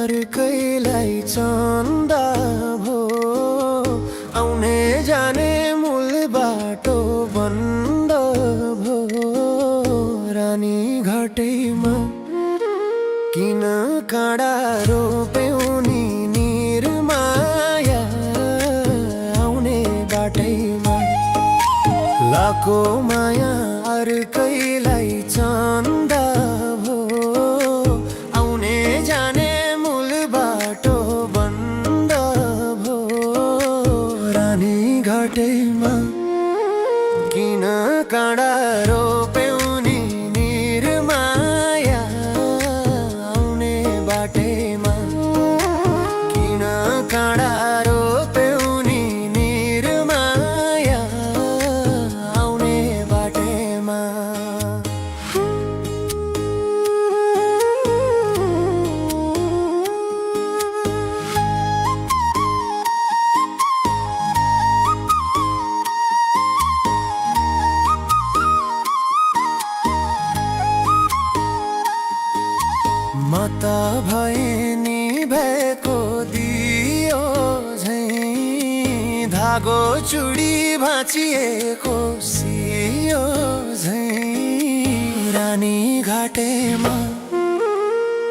अर्कैलाई चन्दा भो आउने जाने मूल बाटो बन्द भो रानी घाटैमा किन काँडा रोप्यौ नि निर्माया आउने बाटैमा लाको माया अर्कैलाई चन्दा भो आउने जाने मूल बाटो बन्द भो रानी घाटैमा किन काँडा रोप्यौ नि निर्माया आउने बाटैमा किन काँडा रोप्यौ नि निर्माया आउने बाटैमा म त भए नि भएको दियो झैं धागो चुडी भाँचिएको सियो झैं रानी घाटैमा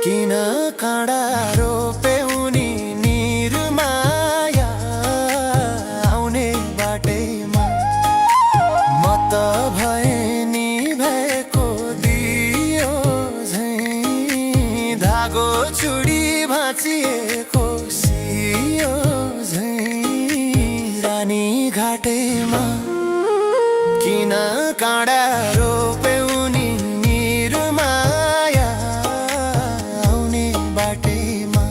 किन काँडा रोप्यौ नि निर्माया आउने बाटैमा म त भए नि भएको दियो झैं धागो चुडी भाँचिएको सियो झैं रानी घाटैमा किन काँडा रोप्यौ नि निर्माया आउने बाटैमा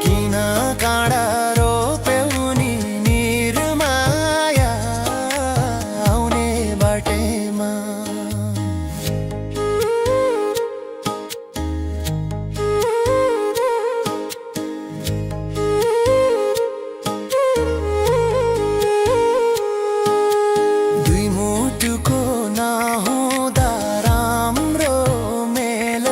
किन काँडा रोप्यौ नि निर्माया आउने बाटैमा दुई मुटुको नहुँदा राम्रो मेल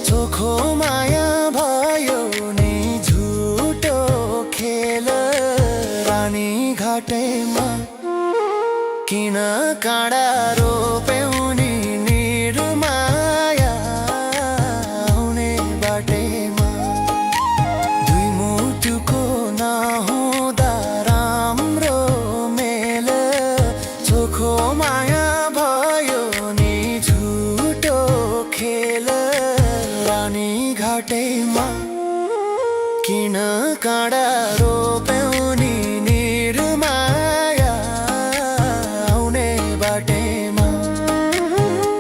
चोखो माया भयो नि झुटो खेल रानी घाटैमा किन काँडा रोप्यौ नि निर्माया आउने बाटैमा दुई मुटुको नहुँदा राम्रो मेल चोखो माया भयो नि झुटो खेल रानी घाटैमा किन काँडा रोप्यौ नि निर्माया आउने बाटैमा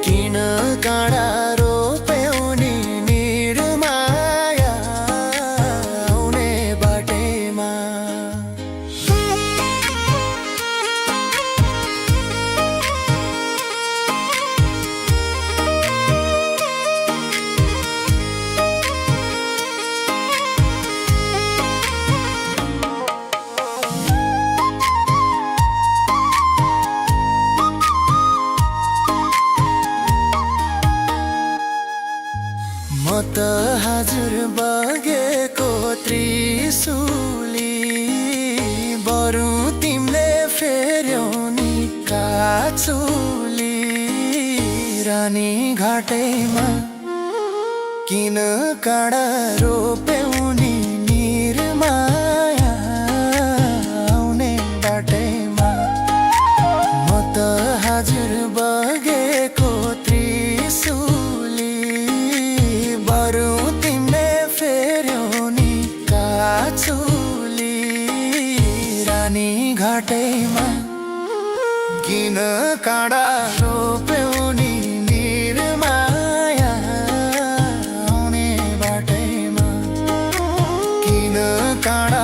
किन काँडा रोप्यौ नि निर्माया आउने बाटैमा म त हजुर बगेको त्रिशुली बरु तिमीले फेर्यौ नि काचुली रानी घाटैमा किन काँडा रोप्यौ नि निर्माया आउने बाटैमा म त हजुर बगेको त्रिशुली बरु तिमीले फेर्यौ नि काचुली रानी घाटैमा किन काँडा रोप्यौ नि निर्माया आउने बाटैमा किन काँडा